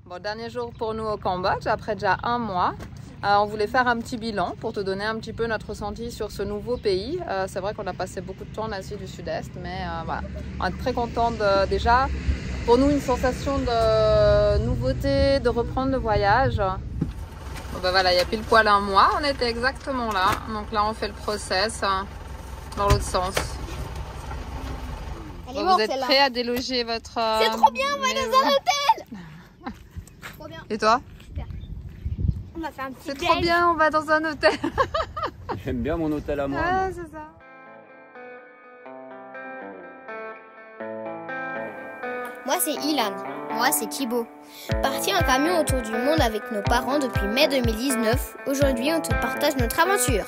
Bon, dernier jour pour nous au Cambodge, après déjà un mois. On voulait faire un petit bilan pour te donner un petit peu notre ressenti sur ce nouveau pays. C'est vrai qu'on a passé beaucoup de temps en Asie du Sud-Est, mais voilà, on est très content de, déjà, pour nous, une sensation de nouveauté, de reprendre le voyage. Bon, ben voilà, il y a pile poil un mois, on était exactement là. Donc là, on fait le process dans l'autre sens. Bon, vous êtes prêts à déloger votre... C'est trop bien, on va dans un hôtel. Trop bien. Et toi? Super. On va faire un petit C'est trop bien, on va dans un hôtel. J'aime bien mon hôtel à moi. Ah, c'est ça. Moi c'est Ilan. Moi c'est Thibaut. Parti en camion autour du monde avec nos parents depuis mai 2019. Aujourd'hui on te partage notre aventure.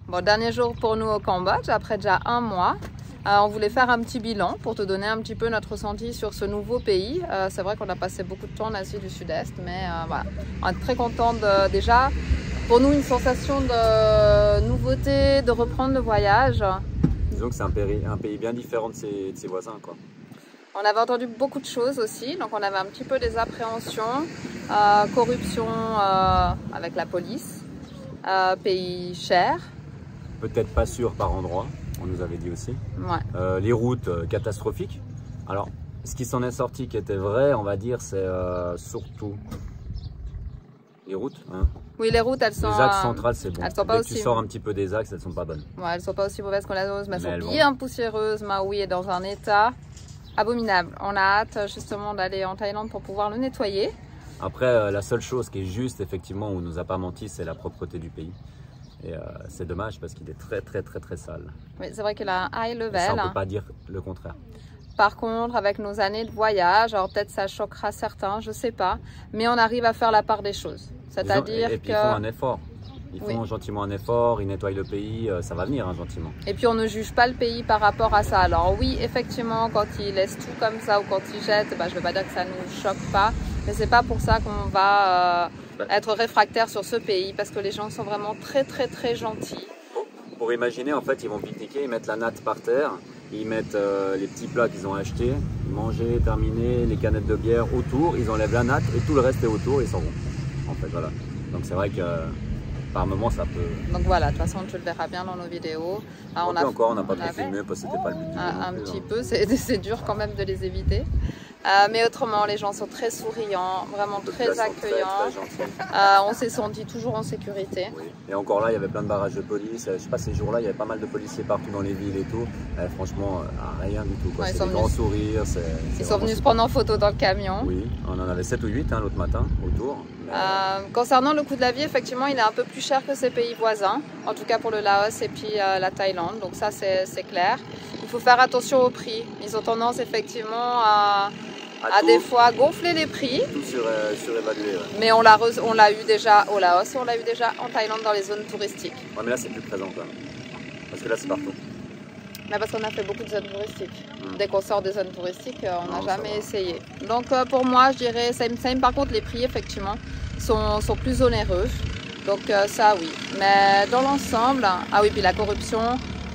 Bon, dernier jour pour nous au Cambodge, après déjà un mois. On voulait faire un petit bilan pour te donner un petit peu notre ressenti sur ce nouveau pays. C'est vrai qu'on a passé beaucoup de temps en Asie du Sud-Est, mais voilà, on est très content de, déjà, pour nous, une sensation de nouveauté, de reprendre le voyage. Disons que c'est un pays bien différent de ses voisins, quoi. On avait entendu beaucoup de choses aussi, donc on avait un petit peu des appréhensions, corruption avec la police, pays cher. Peut-être pas sûr par endroit, on nous avait dit aussi. Ouais. Les routes catastrophiques. Alors, ce qui s'en est sorti qui était vrai, on va dire, c'est surtout les routes. Hein. Oui, les routes, elles sont... Les axes centrales, c'est bon. Elles sont pas Dès que tu sors un petit peu des axes, elles sont pas bonnes. Ouais, elles sont pas aussi mauvaises qu'on les ose, mais elles sont vont. bien poussiéreuses. Maui est dans un état abominable. On a hâte justement d'aller en Thaïlande pour pouvoir le nettoyer. Après, la seule chose qui est juste, effectivement, où on nous a pas menti, c'est la propreté du pays. Et c'est dommage parce qu'il est très sale. Oui, c'est vrai qu'il a un high level. Et ça, on ne peut pas dire le contraire. Par contre, avec nos années de voyage, alors peut-être ça choquera certains, je sais pas, mais on arrive à faire la part des choses. C'est-à-dire et puis, ils font un effort. Ils font gentiment un effort, ils nettoient le pays, ça va venir hein, gentiment. Et puis on ne juge pas le pays par rapport à ça. Alors oui, effectivement, quand ils laissent tout comme ça ou quand ils jettent, je ne vais pas dire que ça ne nous choque pas, mais c'est pas pour ça qu'on va être réfractaire sur ce pays, parce que les gens sont vraiment très gentils. Pour imaginer, en fait, ils vont pique-niquer, ils mettent la natte par terre, ils mettent les petits plats qu'ils ont achetés, manger, terminer, les canettes de bière autour, ils enlèvent la natte et tout le reste est autour et ils s'en vont. En fait, voilà. Donc c'est vrai que par moment ça peut... Donc voilà, de toute façon tu le verras bien dans nos vidéos. On n'a pas trop filmé parce que c'était pas le but. Un petit peu, c'est dur quand même de les éviter. Mais autrement, les gens sont très souriants, vraiment très accueillants. On s'est senti toujours en sécurité. Oui. Et encore là, il y avait plein de barrages de police. Je sais pas, ces jours-là, il y avait pas mal de policiers partout dans les villes et tout. Franchement, rien du tout. Ouais, c'est des grands sourires. Ils sont venus se prendre en photo dans le camion. Oui, on en avait 7 ou 8 hein, l'autre matin autour. Concernant le coût de la vie, effectivement, il est un peu plus cher que ses pays voisins. En tout cas pour le Laos et puis la Thaïlande. Donc ça, c'est clair. Il faut faire attention au prix. Ils ont tendance effectivement à des fois gonfler les prix. Tout surévalué. Ouais. Mais on l'a eu déjà au Laos et on l'a eu déjà en Thaïlande dans les zones touristiques. Ouais, mais là c'est plus présent quand même. Parce que là c'est partout. Mais parce qu'on a fait beaucoup de zones touristiques. Dès qu'on sort des zones touristiques, on n'a jamais essayé. Donc pour moi, je dirais, Same, par contre les prix effectivement sont plus onéreux. Donc ça oui. Mais dans l'ensemble, ah oui, puis la corruption,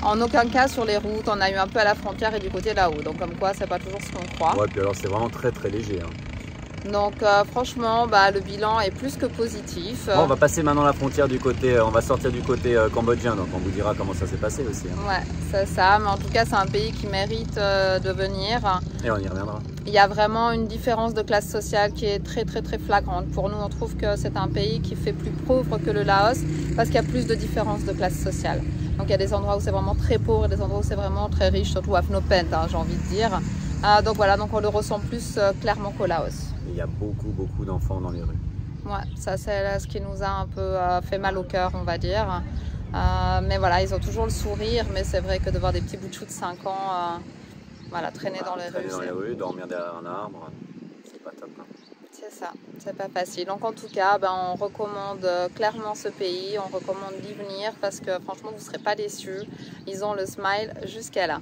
en aucun cas sur les routes, on a eu un peu à la frontière et du côté là-haut. Donc comme quoi, c'est pas toujours ce qu'on croit. Ouais, puis alors c'est vraiment très léger. Hein. Donc franchement, le bilan est plus que positif. Bon, on va passer maintenant la frontière du côté, on va sortir du côté cambodgien, donc on vous dira comment ça s'est passé aussi. Hein. Ouais, c'est ça, mais en tout cas c'est un pays qui mérite de venir. Et on y reviendra. Il y a vraiment une différence de classe sociale qui est très flagrante. Pour nous, on trouve que c'est un pays qui fait plus pauvre que le Laos parce qu'il y a plus de différence de classe sociale. Donc il y a des endroits où c'est vraiment très pauvre et des endroits où c'est vraiment très riche, surtout à Phnom Penh, hein, j'ai envie de dire. Donc voilà, donc on le ressent plus clairement qu'au Laos. Il y a beaucoup d'enfants dans les rues. Ouais, ça c'est ce qui nous a un peu fait mal au cœur, on va dire. Mais voilà, ils ont toujours le sourire, mais c'est vrai que de voir des petits bouts de chou de 5 ans voilà, traîner dans les rues. Traîner dans les rues, dormir derrière un arbre, c'est pas top. Hein. C'est ça, c'est pas facile. Donc en tout cas, on recommande clairement ce pays, on recommande d'y venir parce que franchement, vous ne serez pas déçus. Ils ont le smile jusqu'à là.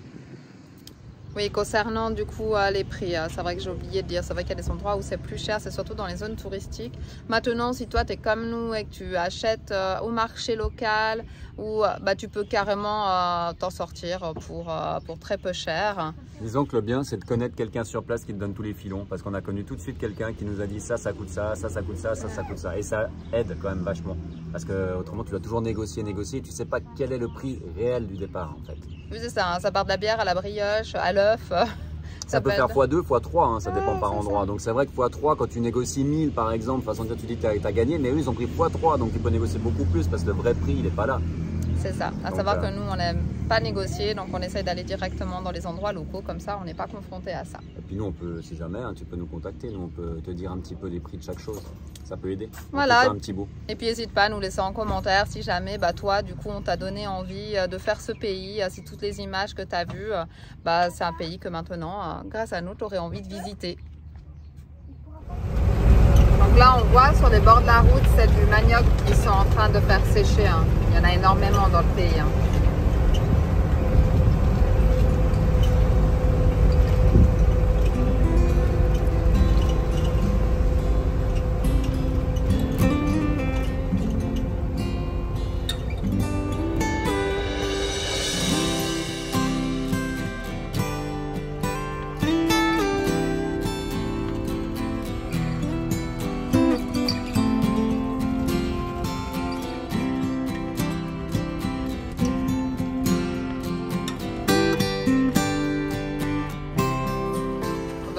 Oui, concernant du coup les prix, c'est vrai que j'ai oublié de dire, c'est vrai qu'il y a des endroits où c'est plus cher, c'est surtout dans les zones touristiques. Maintenant, si toi tu es comme nous et que tu achètes au marché local, ou tu peux carrément t'en sortir pour très peu cher. Disons que le bien, c'est de connaître quelqu'un sur place qui te donne tous les filons, parce qu'on a connu tout de suite quelqu'un qui nous a dit ça coûte ça, ça coûte ça, ça coûte ça. Et ça aide quand même vachement, parce que autrement tu dois toujours négocier, et tu sais pas quel est le prix réel du départ en fait. Oui, c'est ça, ça part de la bière à la brioche, à l'œuf. Ça peut faire x2, x3, ça dépend par endroit. Donc c'est vrai que x3, quand tu négocies 1000 par exemple, façon de dire, tu dis que tu as gagné, mais eux ils ont pris x3, donc tu peux négocier beaucoup plus parce que le vrai prix il n'est pas là. C'est ça, à savoir que nous on n'aime pas négocier, donc on essaye d'aller directement dans les endroits locaux, comme ça on n'est pas confronté à ça. Et puis nous on peut, si jamais, tu peux nous contacter, nous on peut te dire un petit peu les prix de chaque chose, ça peut aider. Voilà, un petit bout. Et puis n'hésite pas à nous laisser en commentaire si jamais toi du coup on t'a donné envie de faire ce pays, si toutes les images que tu as vues, c'est un pays que maintenant, grâce à nous, tu aurais envie de visiter. Donc là, on voit sur les bords de la route, c'est du manioc qu'ils sont en train de faire sécher. Hein. Il y en a énormément dans le pays. Hein.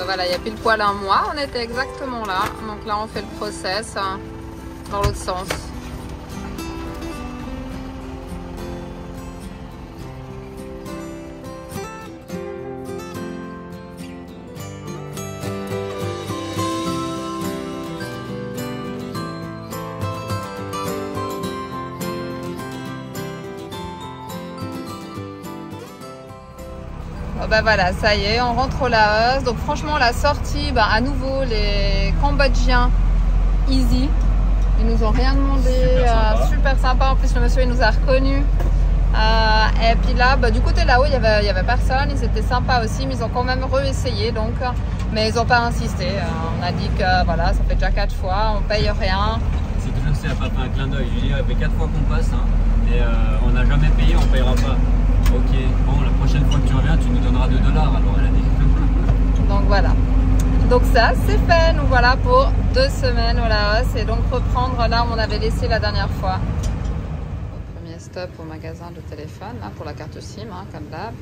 Voilà, il y a pile poil un mois, on était exactement là. Donc là, on fait le process dans l'autre sens. Voilà, ça y est, on rentre au Laos. Donc franchement, la sortie, à nouveau, les Cambodgiens, easy. Ils nous ont rien demandé, super sympa. En plus, le monsieur, il nous a reconnus. Et puis là, du côté là-haut, il y avait personne. Ils étaient sympas aussi, mais ils ont quand même réessayé. Donc, mais ils n'ont pas insisté. On a dit que voilà, ça fait déjà 4 fois, on paye rien. C'est toujours ça, pas fait un clin d'œil. Je dis, ça fait 4 fois qu'on passe, et on n'a jamais payé, on ne payera pas. Ok, bon, la prochaine fois que tu reviens, tu nous donneras 2 $, alors elle a dit. Donc voilà. Donc ça, c'est fait. Nous voilà pour 2 semaines au Laos. Et donc reprendre là où on avait laissé la dernière fois. Premier stop au magasin de téléphone, là, pour la carte SIM, comme d'hab.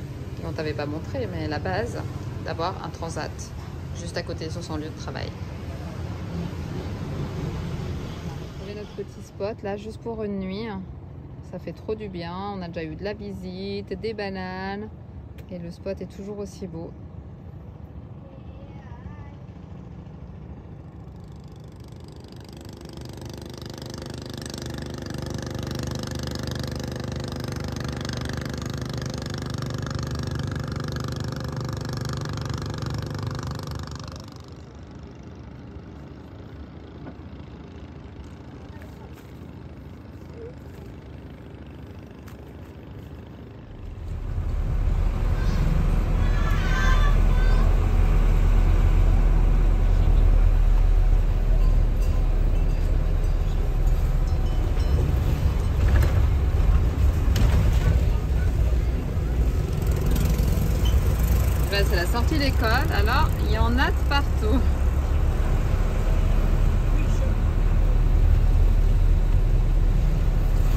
On ne t'avait pas montré, mais la base, d'avoir un transat juste à côté sur son lieu de travail. On a notre petit spot là, juste pour une nuit. Ça fait trop du bien, on a déjà eu de la visite, des bananes et le spot est toujours aussi beau. C'est la sortie d'école, alors il y en a de partout.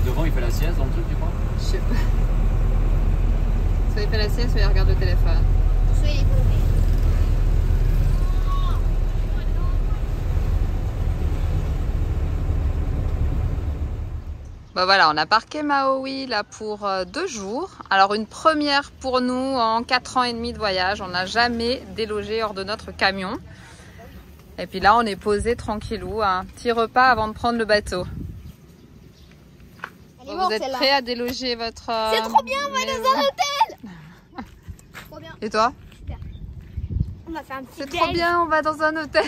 Devant il fait la sieste dans le truc, tu crois? Je sais pas. Soit il fait la sieste, soit il regarde le téléphone. Soit il est bourré. Voilà, on a parqué Maui là pour 2 jours. Alors une première pour nous en 4 ans et demi de voyage. On n'a jamais délogé hors de notre camion. Et puis là, on est posé tranquillou, un petit repas avant de prendre le bateau. Bon, vous êtes prêts à déloger votre... C'est trop bien, on va dans un hôtel. Trop bien. Et toi? Super. On va faire un petit C'est trop bien, on va dans un hôtel.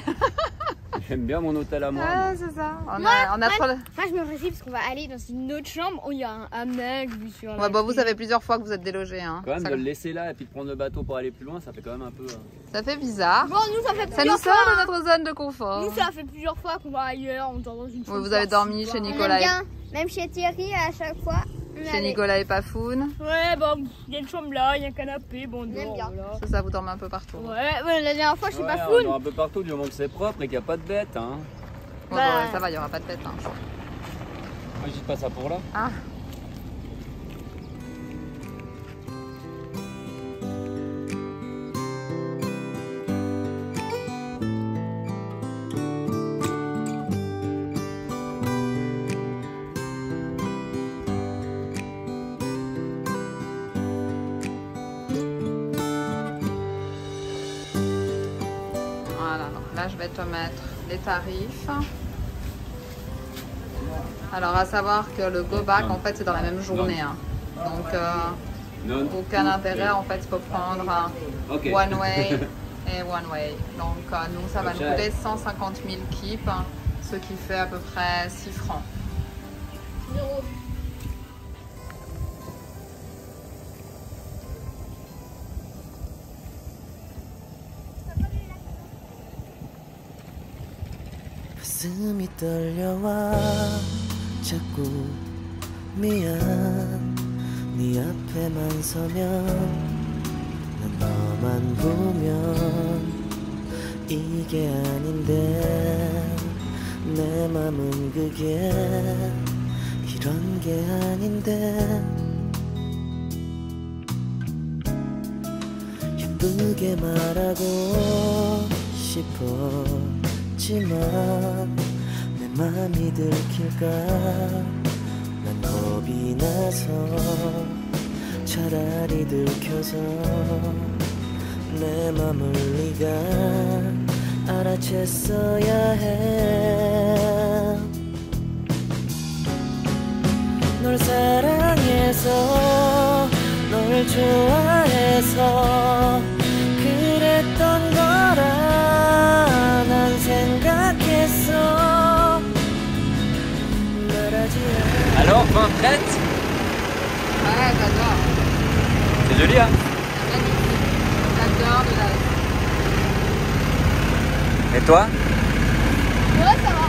J'aime bien mon hôtel à moi. Ah, c'est ça. On a Moi, trop... je me réjouis parce qu'on va aller dans une autre chambre où il y a un hamac. Ouais, bah, vous savez plusieurs fois que vous êtes délogés. Hein. Quand même, Ça... de le laisser là et puis de prendre le bateau pour aller plus loin, ça fait quand même un peu... Ça fait bizarre. Bon, nous, ça fait Ça nous sort de notre zone de confort. Nous, ça fait plusieurs fois qu'on va ailleurs, on dort dans une chambre. Oui, vous avez dormi chez Nicolas. Même chez Thierry, à chaque fois. Chez Nicolas et Pafoun. Ouais, bon, il y a une chambre là, il y a un canapé, bon, on dort. Voilà. Ça, vous dormez un peu partout. Ouais, la dernière fois, chez Pafoun. On dort un peu partout du moment que c'est propre et qu'il n'y a pas de bêtes. Hein. Bon, bah, ça va, il n'y aura pas de bête. Hein. Moi, j'y pas ça pour là. Ah. Voilà, donc là, je vais te mettre les tarifs. Alors à savoir que le go back en fait c'est dans la même journée. Hein. Donc aucun intérêt en fait, il faut prendre one way et one way. Donc nous ça va nous coûter 150 000 kips, ce qui fait à peu près 6 francs. 가슴이 떨려와 자꾸 미안 네 앞에만 서면 난 너만 보면 이게 아닌데 내 맘은 그게 이런 게 아닌데 예쁘게 말하고 싶었지만 내 맘이 들킬까 난 겁이 나서 차라리 들켜서 내 맘을 네가 알아챘어야 해 널 사랑해서 널 좋아해서 그랬던 거라 난 생각했어 말하지 않아 Alors, fin prête? Ouais, j'adore. C'est joli, hein? J'adore de la... Et toi? Ouais, ça va.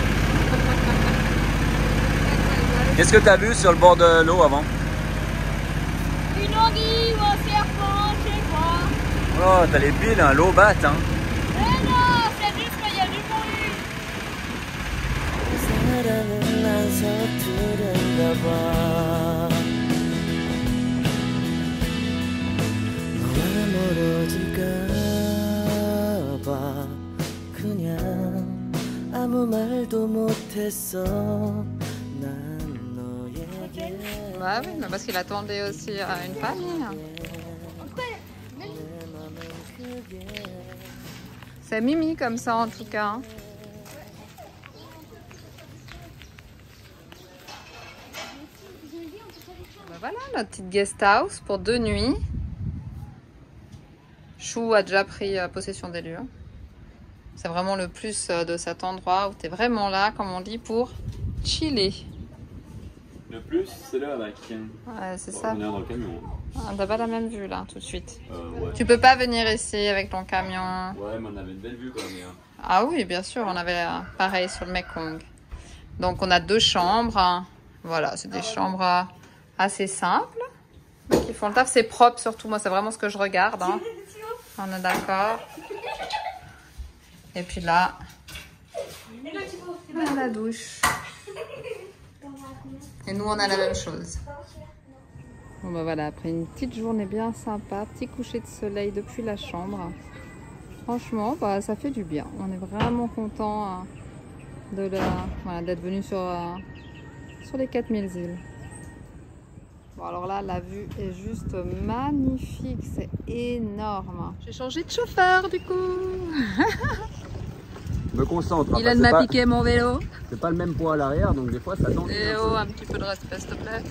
Qu'est-ce que tu as vu sur le bord de l'eau avant? Une anguille ou un serpent, je sais pas. Oh, t'as les piles, hein, l'eau batte, hein? Mais non, c'est juste qu'il y a du bruit. 사랑은 난 서투른가 봐 너와 멀어질까 봐 그냥 아무 말도 못했어 난 너에게 Bah oui, mais parce qu'il attendait aussi une famille. C'est Mimi comme ça en tout cas. Ben voilà notre petite guest house pour 2 nuits. Chou a déjà pris possession des lieux. C'est vraiment le plus de cet endroit où tu es vraiment là, comme on dit, pour chiller. Le plus, c'est le hamac. Ouais, c'est ça. On est dans le camion. Ah, t'as pas la même vue là, tout de suite. Ouais. Tu peux pas venir ici avec ton camion. Ouais, mais on avait une belle vue quand même. Ah oui, bien sûr, on avait pareil sur le Mekong. Donc on a 2 chambres. Hein. Voilà, c'est des chambres assez simples, mais qui font le taf. C'est propre surtout, moi c'est vraiment ce que je regarde. Hein. On est d'accord. Et puis là, on a la douche. Et nous on a la même chose. Bon bah voilà, après une petite journée bien sympa, petit coucher de soleil depuis la chambre. Franchement, bah, ça fait du bien. On est vraiment content d'être venu sur les 4000 îles. Bon alors là, la vue est juste magnifique, c'est énorme. J'ai changé de chauffeur du coup. me concentre. Ilan m'a piqué mon vélo. C'est pas le même poids à l'arrière, donc des fois ça tente. Et oh, un petit peu de respect, s'il te plaît.